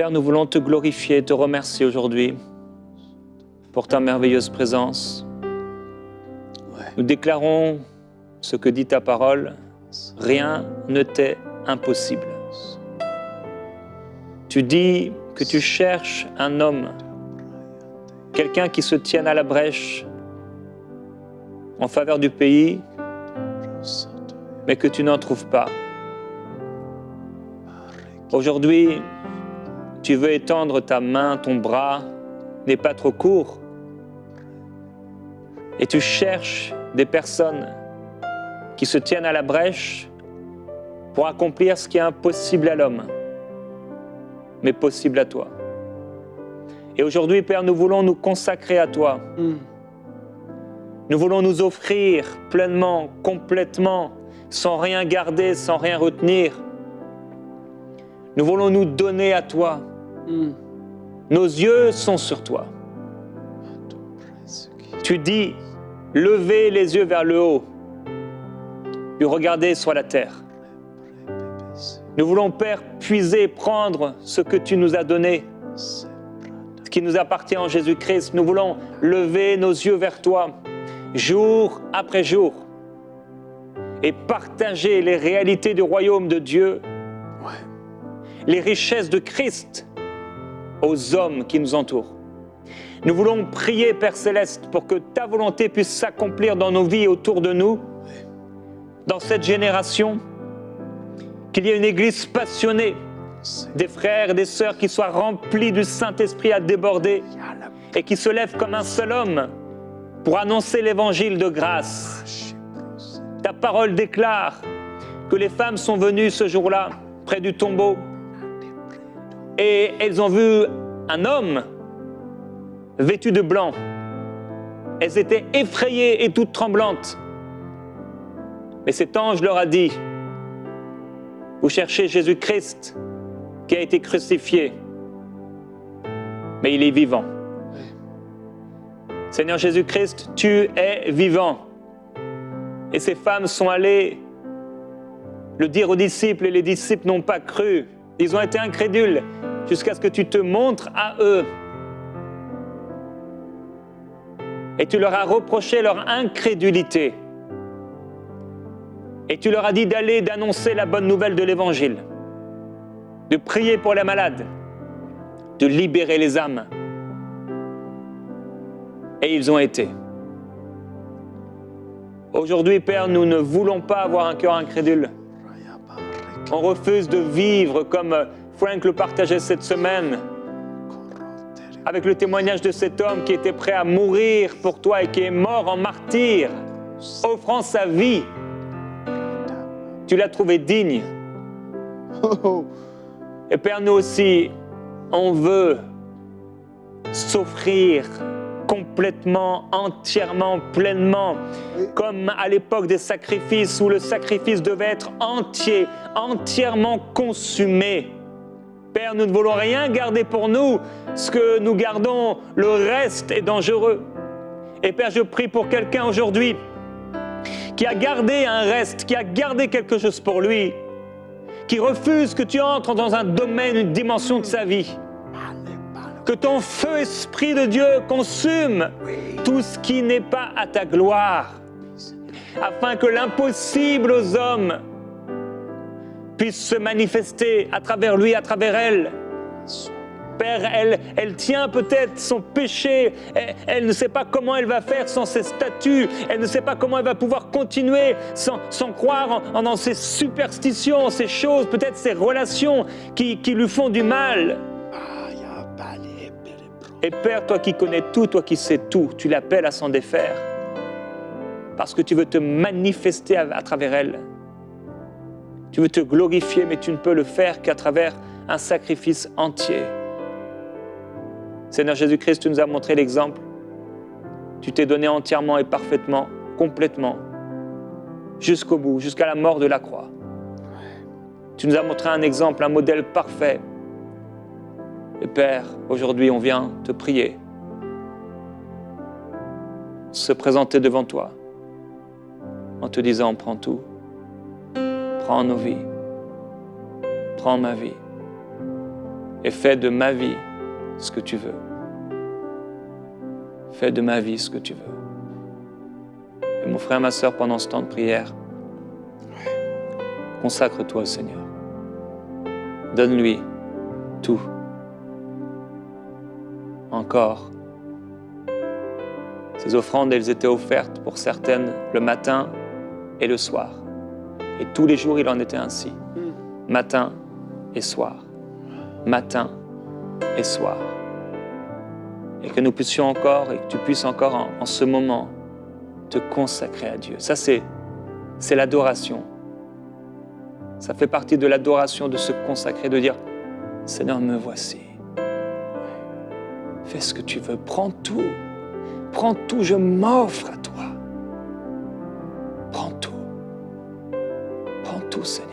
Père, nous voulons te glorifier, te remercier aujourd'hui pour ta merveilleuse présence. Nous déclarons ce que dit ta parole, rien ne t'est impossible. Tu dis que tu cherches un homme, quelqu'un qui se tienne à la brèche en faveur du pays, mais que tu n'en trouves pas. Aujourd'hui, tu veux étendre ta main, ton bras n'est pas trop court, et tu cherches des personnes qui se tiennent à la brèche pour accomplir ce qui est impossible à l'homme, mais possible à toi. Et aujourd'hui, Père, nous voulons nous consacrer à toi. Nous voulons nous offrir pleinement, complètement, sans rien garder, sans rien retenir. Nous voulons nous donner à toi. Nos yeux sont sur toi. Tu dis, levez les yeux vers le haut, puis regardez sur la terre. Nous voulons, Père, puiser, prendre ce que tu nous as donné, ce qui nous appartient en Jésus-Christ. Nous voulons lever nos yeux vers toi, jour après jour, et partager les réalités du royaume de Dieu, les richesses de Christ aux hommes qui nous entourent. Nous voulons prier, Père Céleste, pour que ta volonté puisse s'accomplir dans nos vies et autour de nous, dans cette génération, qu'il y ait une église passionnée, des frères et des sœurs qui soient remplis du Saint-Esprit à déborder et qui se lèvent comme un seul homme pour annoncer l'évangile de grâce. Ta parole déclare que les femmes sont venues ce jour-là près du tombeau et elles ont vu un homme vêtu de blanc. Elles étaient effrayées et toutes tremblantes. Mais cet ange leur a dit, vous cherchez Jésus-Christ qui a été crucifié, mais il est vivant. Seigneur Jésus-Christ, tu es vivant. Et ces femmes sont allées le dire aux disciples et les disciples n'ont pas cru. Ils ont été incrédules jusqu'à ce que tu te montres à eux. Et tu leur as reproché leur incrédulité. Et tu leur as dit d'aller, d'annoncer la bonne nouvelle de l'Évangile, de prier pour les malades, de libérer les âmes. Et ils ont été. Aujourd'hui, Père, nous ne voulons pas avoir un cœur incrédule. On refuse de vivre comme Frank le partageait cette semaine, avec le témoignage de cet homme qui était prêt à mourir pour toi et qui est mort en martyr, offrant sa vie. Tu l'as trouvé digne. Et Père, nous aussi, on veut s'offrir complètement, entièrement, pleinement, comme à l'époque des sacrifices où le sacrifice devait être entier, entièrement consumé. Père, nous ne voulons rien garder pour nous. Ce que nous gardons, le reste est dangereux. Et Père, je prie pour quelqu'un aujourd'hui qui a gardé un reste, qui a gardé quelque chose pour lui, qui refuse que tu entres dans un domaine, une dimension de sa vie. Que ton feu, Esprit de Dieu, consume tout ce qui n'est pas à ta gloire, afin que l'impossible aux hommes puisse se manifester à travers lui, à travers elle. Père, elle tient peut-être son péché, elle ne sait pas comment elle va faire sans ses statuts, elle ne sait pas comment elle va pouvoir continuer sans croire dans ses superstitions, ces choses, peut-être ces relations qui lui font du mal. Et Père, toi qui connais tout, toi qui sais tout, tu l'appelles à s'en défaire, parce que tu veux te manifester à travers elle. Tu veux te glorifier, mais tu ne peux le faire qu'à travers un sacrifice entier. Seigneur Jésus-Christ, tu nous as montré l'exemple. Tu t'es donné entièrement et parfaitement, complètement, jusqu'au bout, jusqu'à la mort de la croix. Tu nous as montré un exemple, un modèle parfait. Et Père, aujourd'hui, on vient te prier, se présenter devant toi, en te disant, prends tout, prends nos vies, prends ma vie, et fais de ma vie ce que tu veux. Fais de ma vie ce que tu veux. Et mon frère, ma sœur, pendant ce temps de prière, consacre-toi au Seigneur. Donne-lui tout. Encore. Ces offrandes, elles étaient offertes pour certaines le matin et le soir. Et tous les jours, il en était ainsi. Matin et soir. Matin et soir. Et que nous puissions encore, et que tu puisses encore en ce moment te consacrer à Dieu. Ça, c'est l'adoration. Ça fait partie de l'adoration de se consacrer, de dire « Seigneur, me voici. Fais ce que tu veux, prends tout. Prends tout, je m'offre à toi. Prends tout. Prends tout, Seigneur. »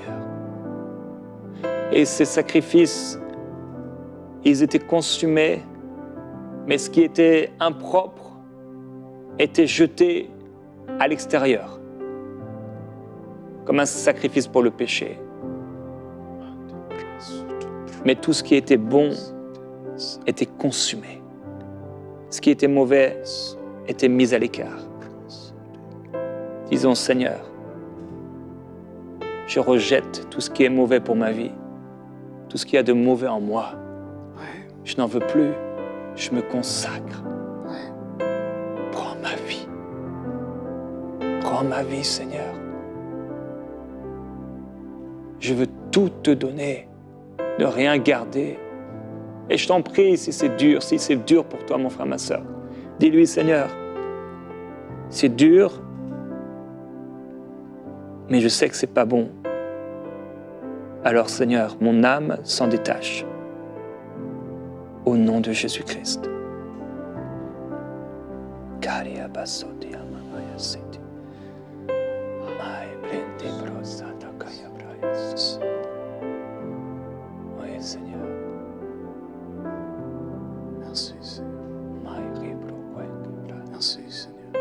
Et ces sacrifices, ils étaient consumés, mais ce qui était impropre était jeté à l'extérieur, comme un sacrifice pour le péché. Mais tout ce qui était bon était consumé. Ce qui était mauvais était mis à l'écart. Disons, Seigneur, je rejette tout ce qui est mauvais pour ma vie, tout ce qu'il y a de mauvais en moi. Je n'en veux plus, je me consacre. Prends ma vie. Prends ma vie, Seigneur. Je veux tout te donner, ne rien garder. Et je t'en prie, si c'est dur pour toi, mon frère, ma sœur, dis-lui, Seigneur, c'est dur, mais je sais que c'est pas bon. Alors, Seigneur, mon âme s'en détache. Au nom de Jésus-Christ. Oui, Seigneur. Merci, Seigneur. Merci, Seigneur.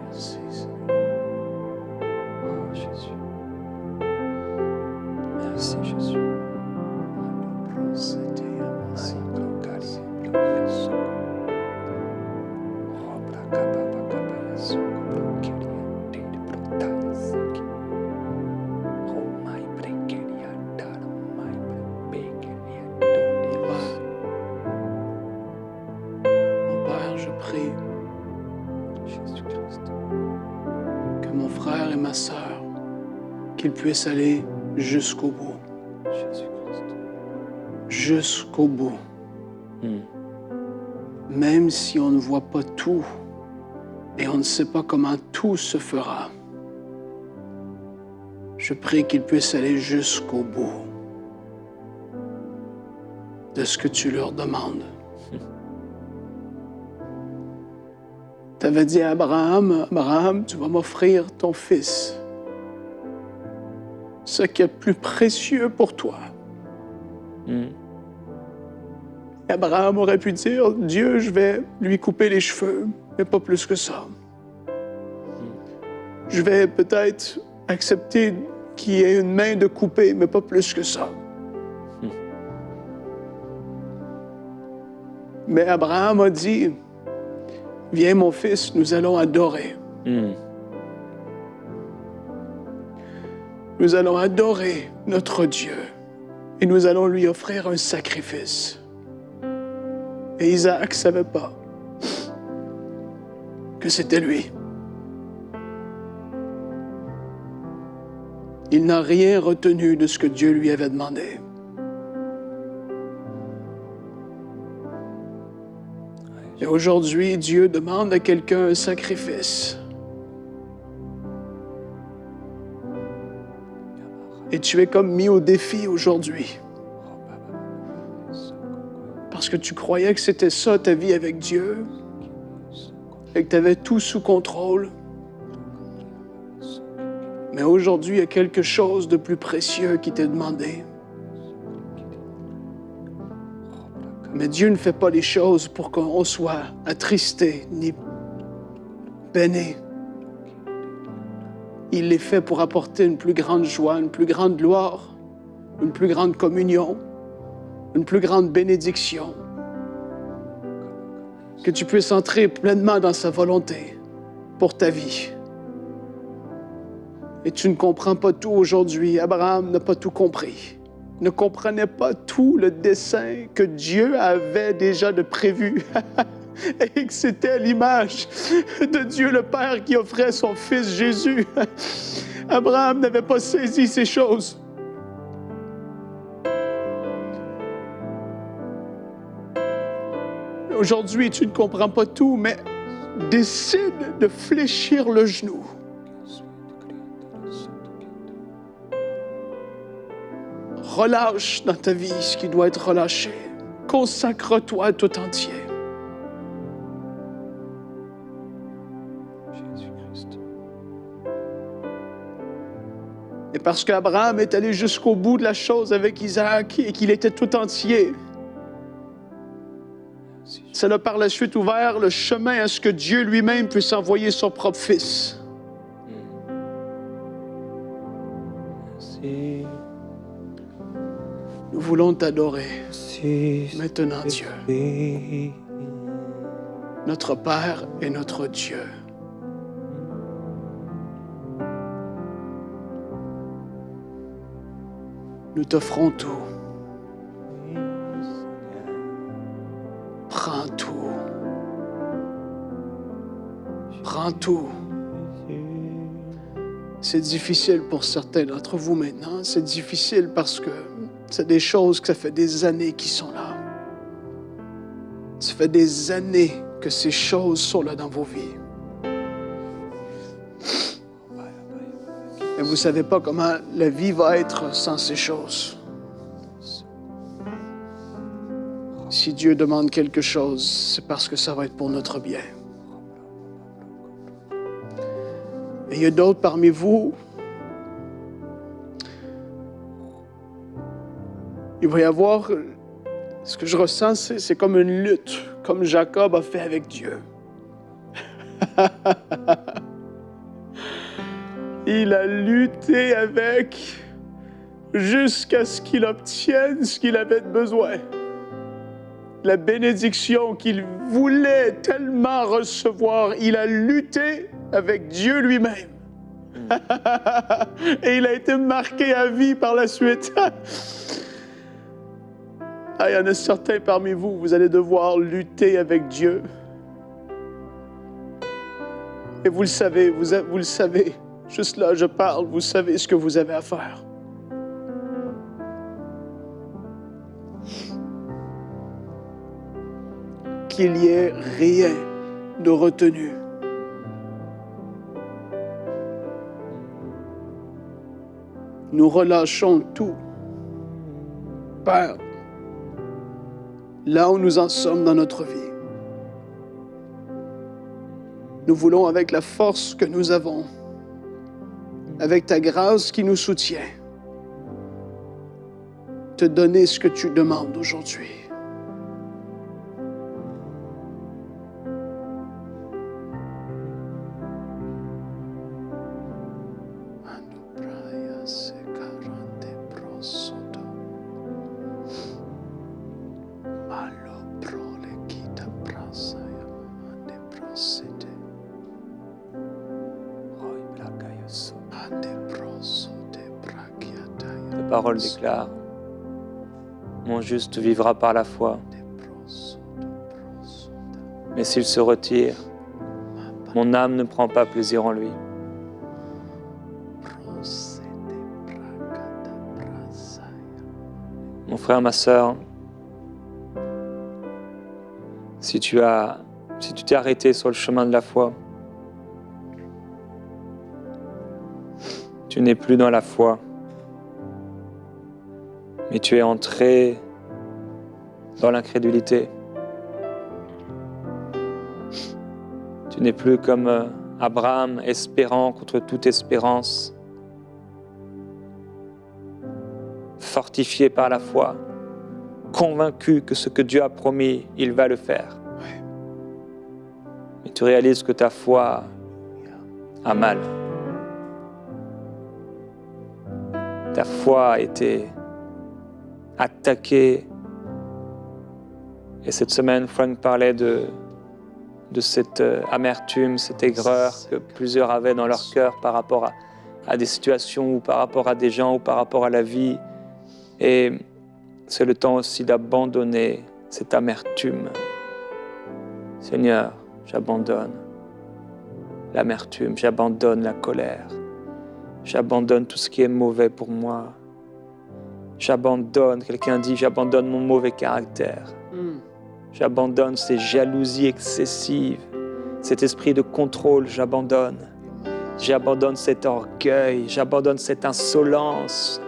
Merci, Seigneur. Oh, Jésus. Merci, Jésus. Mon Père, je prie que mon frère et ma sœur, qu'ils puissent aller jusqu'au bout. Jusqu'au bout. Même si on ne voit pas tout et on ne sait pas comment tout se fera, je prie qu'ils puissent aller jusqu'au bout de ce que tu leur demandes. Tu avais dit à Abraham, Abraham, tu vas m'offrir ton fils, ce qui est le plus précieux pour toi. Abraham aurait pu dire, Dieu, je vais lui couper les cheveux, mais pas plus que ça. Je vais peut-être accepter qu'il y ait une main de couper, mais pas plus que ça. Mais Abraham a dit, viens mon fils, nous allons adorer. Nous allons adorer notre Dieu et nous allons lui offrir un sacrifice. Et Isaac ne savait pas que c'était lui. Il n'a rien retenu de ce que Dieu lui avait demandé. Et aujourd'hui, Dieu demande à quelqu'un un sacrifice. Et tu es comme mis au défi aujourd'hui. Parce que tu croyais que c'était ça ta vie avec Dieu et que tu avais tout sous contrôle. Mais aujourd'hui, il y a quelque chose de plus précieux qui t'est demandé. Mais Dieu ne fait pas les choses pour qu'on soit attristé ni peiné. Il les fait pour apporter une plus grande joie, une plus grande gloire une plus grande communion, une plus grande bénédiction. Que tu puisses entrer pleinement dans sa volonté pour ta vie. Et tu ne comprends pas tout aujourd'hui. Abraham n'a pas tout compris. Il ne comprenait pas tout le dessein que Dieu avait déjà de prévu. Et que c'était l'image de Dieu le Père qui offrait son Fils Jésus. Abraham n'avait pas saisi ces choses. Aujourd'hui, tu ne comprends pas tout, mais décide de fléchir le genou. Relâche dans ta vie ce qui doit être relâché. Consacre-toi tout entier. Et parce qu'Abraham est allé jusqu'au bout de la chose avec Isaac et qu'il était tout entier, ça l'a par la suite ouvert le chemin à ce que Dieu lui-même puisse envoyer son propre Fils. Merci. Nous voulons t'adorer Merci. maintenant, Dieu, notre Père et notre Dieu. Nous t'offrons tout. Prends tout. Prends tout. C'est difficile pour certains d'entre vous maintenant. C'est difficile parce que c'est des choses que ça fait des années qui sont là. Ça fait des années que ces choses sont là dans vos vies. Et vous ne savez pas comment la vie va être sans ces choses. Si Dieu demande quelque chose, c'est parce que ça va être pour notre bien. Et il y a d'autres parmi vous, il va y avoir, ce que je ressens, c'est comme une lutte, comme Jacob a fait avec Dieu. Il a lutté avec jusqu'à ce qu'il obtienne ce qu'il avait besoin. La bénédiction qu'il voulait tellement recevoir, il a lutté avec Dieu lui-même. Et il a été marqué à vie par la suite. Ah, il y en a certains parmi vous, vous allez devoir lutter avec Dieu. Et vous le savez, vous le savez. Juste là, je parle, vous savez ce que vous avez à faire. Qu'il n'y ait rien de retenu. Nous relâchons tout. Père, là où nous en sommes dans notre vie, nous voulons, avec la force que nous avons, avec ta grâce qui nous soutient, te donner ce que tu demandes aujourd'hui. La parole déclare, mon juste vivra par la foi. Mais s'il se retire, mon âme ne prend pas plaisir en lui. Mon frère, ma sœur, si tu t'es arrêté sur le chemin de la foi, tu n'es plus dans la foi, mais tu es entré dans l'incrédulité. Tu n'es plus comme Abraham, espérant contre toute espérance, fortifié par la foi, convaincu que ce que Dieu a promis, il va le faire. Mais tu réalises que ta foi a mal. Ta foi a été attaqués. Et cette semaine, Frank parlait de cette amertume, cette aigreur que plusieurs avaient dans leur cœur par rapport à des situations ou par rapport à des gens ou par rapport à la vie. Et c'est le temps aussi d'abandonner cette amertume. Seigneur, j'abandonne l'amertume, j'abandonne la colère, j'abandonne tout ce qui est mauvais pour moi. J'abandonne, quelqu'un dit, j'abandonne mon mauvais caractère. J'abandonne ces jalousies excessives, cet esprit de contrôle, j'abandonne. J'abandonne cet orgueil, j'abandonne cette insolence,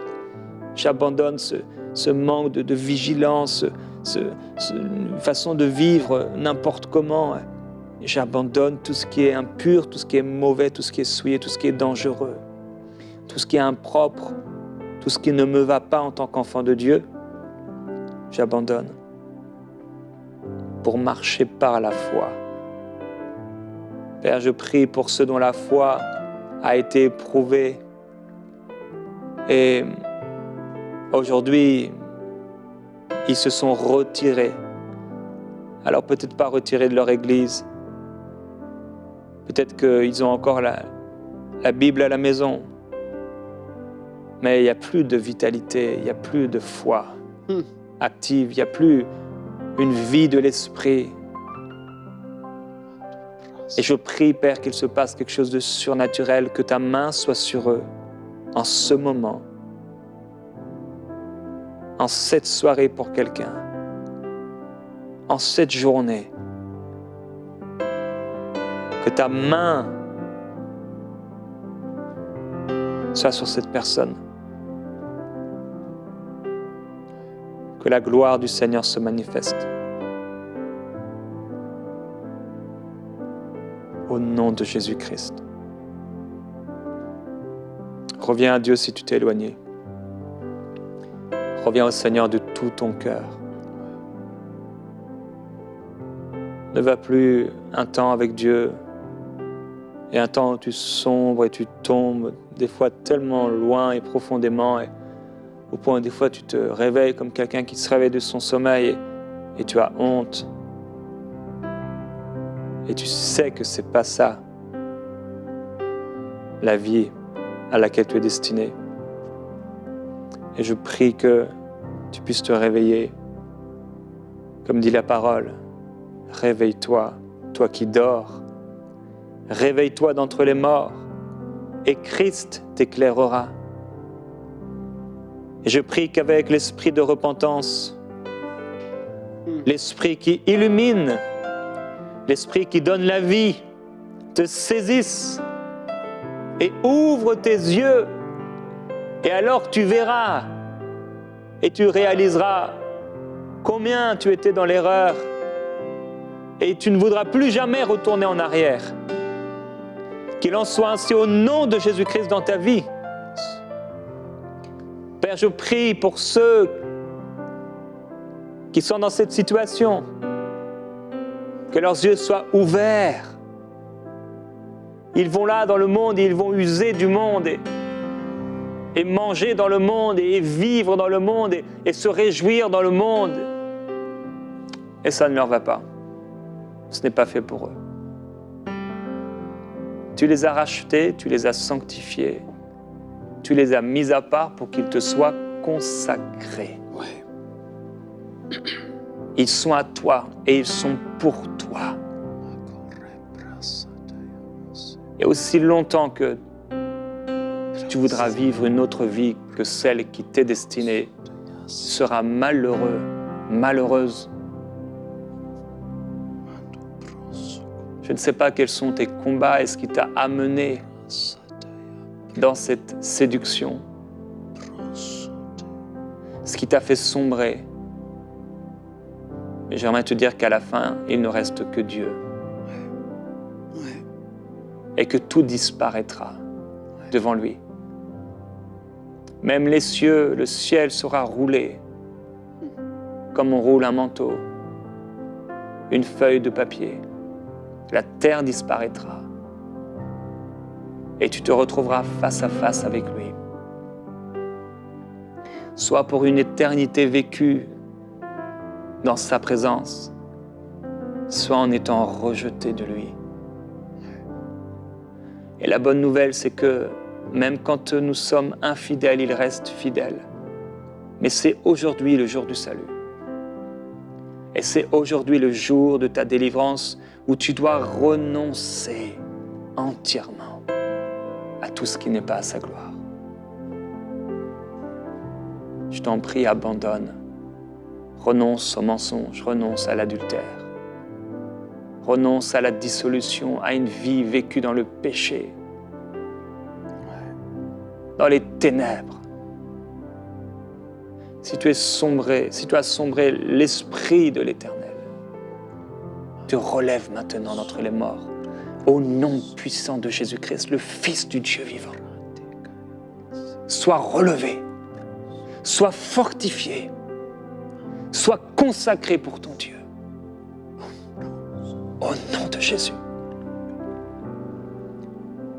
j'abandonne ce manque de vigilance, cette façon de vivre n'importe comment. J'abandonne tout ce qui est impur, tout ce qui est mauvais, tout ce qui est souillé, tout ce qui est dangereux, tout ce qui est impropre, tout ce qui ne me va pas en tant qu'enfant de Dieu. J'abandonne pour marcher par la foi. Père, je prie pour ceux dont la foi a été éprouvée et aujourd'hui, ils se sont retirés. Alors peut-être pas retirés de leur église, peut-être qu'ils ont encore la Bible à la maison, mais il n'y a plus de vitalité, il n'y a plus de foi active, il n'y a plus une vie de l'esprit. Et je prie, Père, qu'il se passe quelque chose de surnaturel, que ta main soit sur eux en ce moment, en cette soirée pour quelqu'un, en cette journée. Que ta main soit sur cette personne. Que la gloire du Seigneur se manifeste. Au nom de Jésus-Christ. Reviens à Dieu si tu t'es éloigné. Reviens au Seigneur de tout ton cœur. Ne va plus un temps avec Dieu et un temps où tu sombres et tu tombes des fois tellement loin et profondément et au point où des fois tu te réveilles comme quelqu'un qui se réveille de son sommeil et tu as honte. Et tu sais que c'est pas ça la vie à laquelle tu es destiné. Et je prie que tu puisses te réveiller. Comme dit la parole, réveille-toi, toi qui dors. Réveille-toi d'entre les morts et Christ t'éclairera. Et je prie qu'avec l'esprit de repentance, l'esprit qui illumine, l'esprit qui donne la vie, te saisisse et ouvre tes yeux. Et alors tu verras et tu réaliseras combien tu étais dans l'erreur et tu ne voudras plus jamais retourner en arrière. Qu'il en soit ainsi au nom de Jésus-Christ dans ta vie. Père, je prie pour ceux qui sont dans cette situation, que leurs yeux soient ouverts. Ils vont là dans le monde et ils vont user du monde et manger dans le monde et vivre dans le monde et se réjouir dans le monde. Et ça ne leur va pas. Ce n'est pas fait pour eux. Tu les as rachetés, tu les as sanctifiés, tu les as mis à part pour qu'ils te soient consacrés. Ouais. Ils sont à toi et ils sont pour toi. Et aussi longtemps que tu voudras vivre une autre vie que celle qui t'est destinée, tu seras malheureux, malheureuse. Je ne sais pas quels sont tes combats et ce qui t'a amené dans cette séduction, ce qui t'a fait sombrer. Mais j'aimerais te dire qu'à la fin, il ne reste que Dieu. Et que tout disparaîtra devant lui. Même les cieux, le ciel sera roulé comme on roule un manteau, une feuille de papier. La terre disparaîtra et tu te retrouveras face à face avec lui. soit pour une éternité vécue dans sa présence, soit en étant rejeté de lui. Et la bonne nouvelle, c'est que même quand nous sommes infidèles, il reste fidèle. Mais c'est aujourd'hui le jour du salut. Et c'est aujourd'hui le jour de ta délivrance où tu dois renoncer entièrement à tout ce qui n'est pas à sa gloire. Je t'en prie, abandonne. Renonce au mensonge, renonce à l'adultère. Renonce à la dissolution, à une vie vécue dans le péché, dans les ténèbres. Si tu as sombré l'Esprit de l'Éternel, te relève maintenant d'entre les morts, au nom puissant de Jésus-Christ, le Fils du Dieu vivant. Sois relevé, sois fortifié, sois consacré pour ton Dieu. Au nom de Jésus,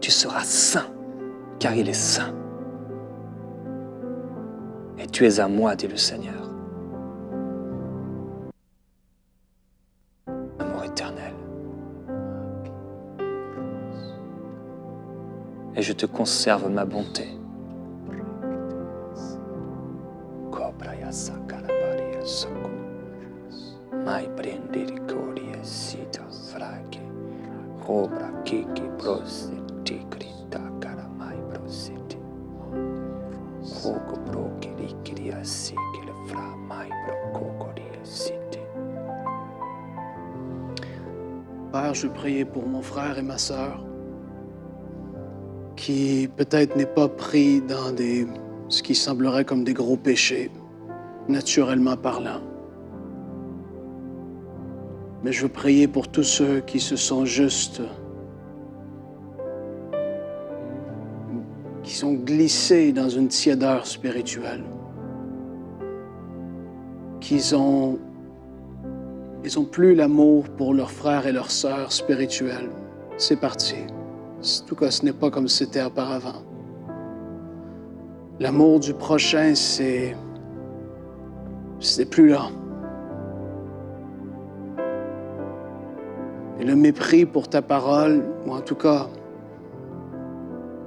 tu seras saint, car il est saint. Et tu es à moi, dit le Seigneur. Amour éternel. Et je te conserve ma bonté. Père, je veux prier pour mon frère et ma sœur qui peut-être n'est pas pris dans ce qui semblerait comme des gros péchés, naturellement parlant. Mais je veux prier pour tous ceux qui se sont qui sont glissés dans une tiédeur spirituelle, qu'ils ont plus l'amour pour leurs frères et leurs sœurs spirituels. C'est parti. En tout cas, ce n'est pas comme c'était auparavant. L'amour du prochain, c'est plus là. Et le mépris pour ta parole, ou en tout cas,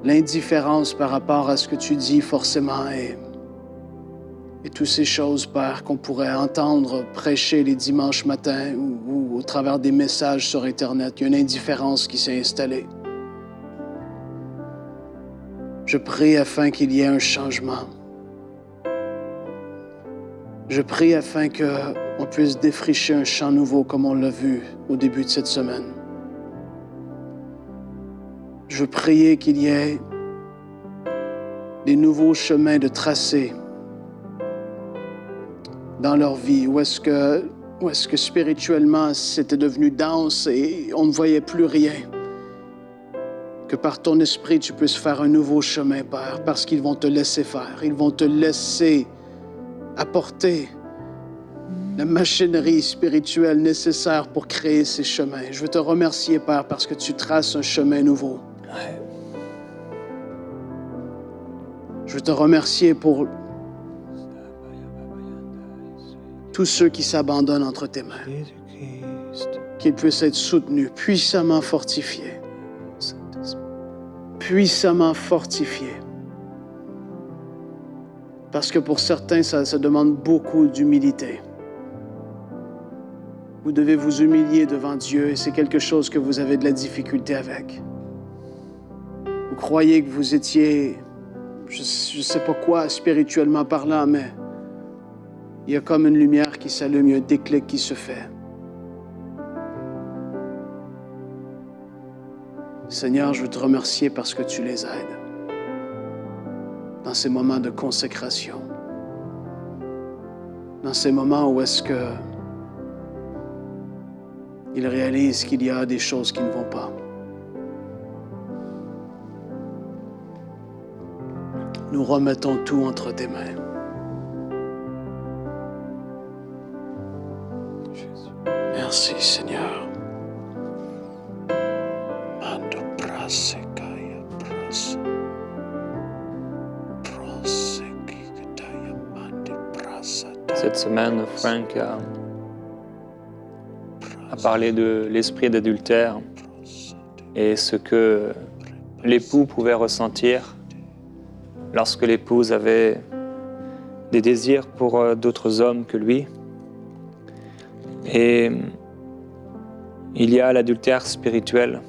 l'indifférence par rapport à ce que tu dis forcément et toutes ces choses, Père, qu'on pourrait entendre prêcher les dimanches matins ou au travers des messages sur Internet. Il y a une indifférence qui s'est installée. Je prie afin qu'il y ait un changement. Je prie afin qu'on puisse défricher un champ nouveau comme on l'a vu au début de cette semaine. Je veux prier qu'il y ait des nouveaux chemins de tracés dans leur vie, où est-ce que spirituellement c'était devenu dense et on ne voyait plus rien. Que par ton esprit tu puisses faire un nouveau chemin, Père, parce qu'ils vont te laisser faire, ils vont te laisser apporter la machinerie spirituelle nécessaire pour créer ces chemins. Je veux te remercier, Père, parce que tu traces un chemin nouveau. Ouais. Je veux te remercier pour tous ceux qui s'abandonnent entre tes mains. Qu'ils puissent être soutenus, puissamment fortifiés. Puissamment fortifiés. Parce que pour certains, ça demande beaucoup d'humilité. Vous devez vous humilier devant Dieu et c'est quelque chose que vous avez de la difficulté avec. Vous croyez que vous étiez, je ne sais pas quoi, spirituellement parlant, mais il y a comme une lumière qui s'allume, il y a un déclic qui se fait. Seigneur, je veux te remercier parce que tu les aides dans ces moments de consécration, dans ces moments où est-ce que ils réalisent qu'il y a des choses qui ne vont pas. Nous remettons tout entre tes mains. Merci, Seigneur. Mando prasekaya pras. Prosekikataya Cette semaine, Frank a parlé de l'esprit d'adultère et ce que l'époux pouvait ressentir lorsque l'épouse avait des désirs pour d'autres hommes que lui. Et il y a l'adultère spirituel,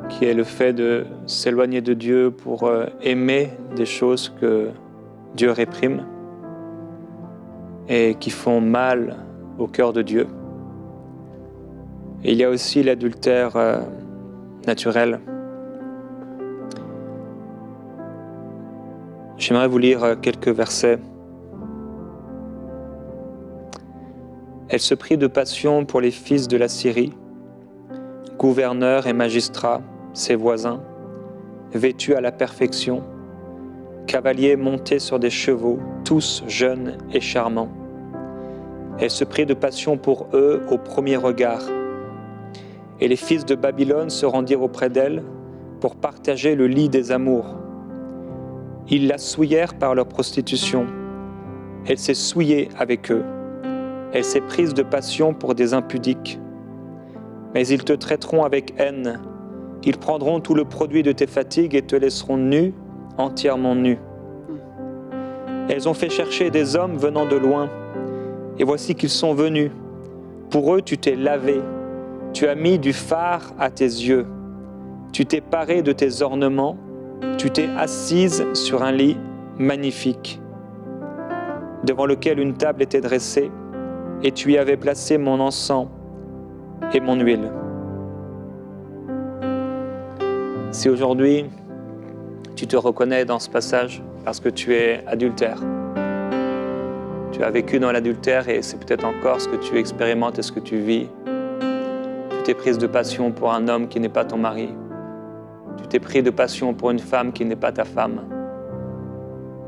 qui est le fait de s'éloigner de Dieu pour aimer des choses que Dieu réprime et qui font mal au cœur de Dieu. Et il y a aussi l'adultère naturel. J'aimerais vous lire quelques versets. Elle se prit de passion pour les fils de la Syrie, gouverneurs et magistrats, ses voisins, vêtus à la perfection, cavaliers montés sur des chevaux, tous jeunes et charmants. Elle se prit de passion pour eux au premier regard. Et les fils de Babylone se rendirent auprès d'elle pour partager le lit des amours. Ils la souillèrent par leur prostitution. Elle s'est souillée avec eux. Elle s'est prise de passion pour des impudiques. Mais ils te traiteront avec haine. Ils prendront tout le produit de tes fatigues et te laisseront nu, entièrement nu. Elles ont fait chercher des hommes venant de loin. Et voici qu'ils sont venus. Pour eux, tu t'es lavé. Tu as mis du fard à tes yeux. Tu t'es paré de tes ornements. Tu t'es assise sur un lit magnifique, devant lequel une table était dressée, et tu y avais placé mon encens et mon huile. Si aujourd'hui, tu te reconnais dans ce passage parce que tu es adultère, tu as vécu dans l'adultère et c'est peut-être encore ce que tu expérimentes et ce que tu vis. Tu t'es prise de passion pour un homme qui n'est pas ton mari. Tu t'es pris de passion pour une femme qui n'est pas ta femme.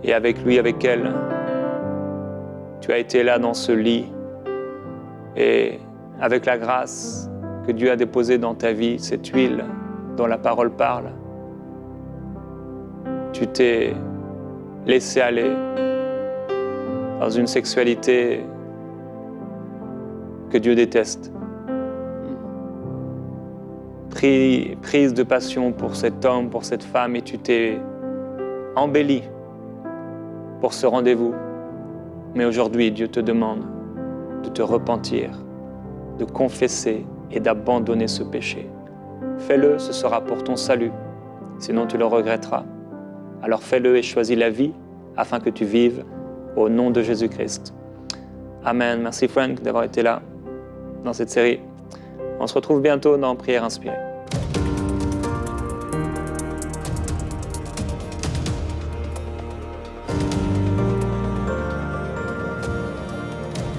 Et avec lui, avec elle, tu as été là dans ce lit. Et avec la grâce que Dieu a déposée dans ta vie, cette huile dont la parole parle, tu t'es laissé aller dans une sexualité que Dieu déteste. Prise de passion pour cet homme, pour cette femme, et tu t'es embelli pour ce rendez-vous. Mais aujourd'hui, Dieu te demande de te repentir, de confesser et d'abandonner ce péché. Fais-le, ce sera pour ton salut, sinon tu le regretteras. Alors fais-le et choisis la vie afin que tu vives au nom de Jésus-Christ. Amen. Merci Frank d'avoir été là dans cette série. On se retrouve bientôt dans Prière inspirée.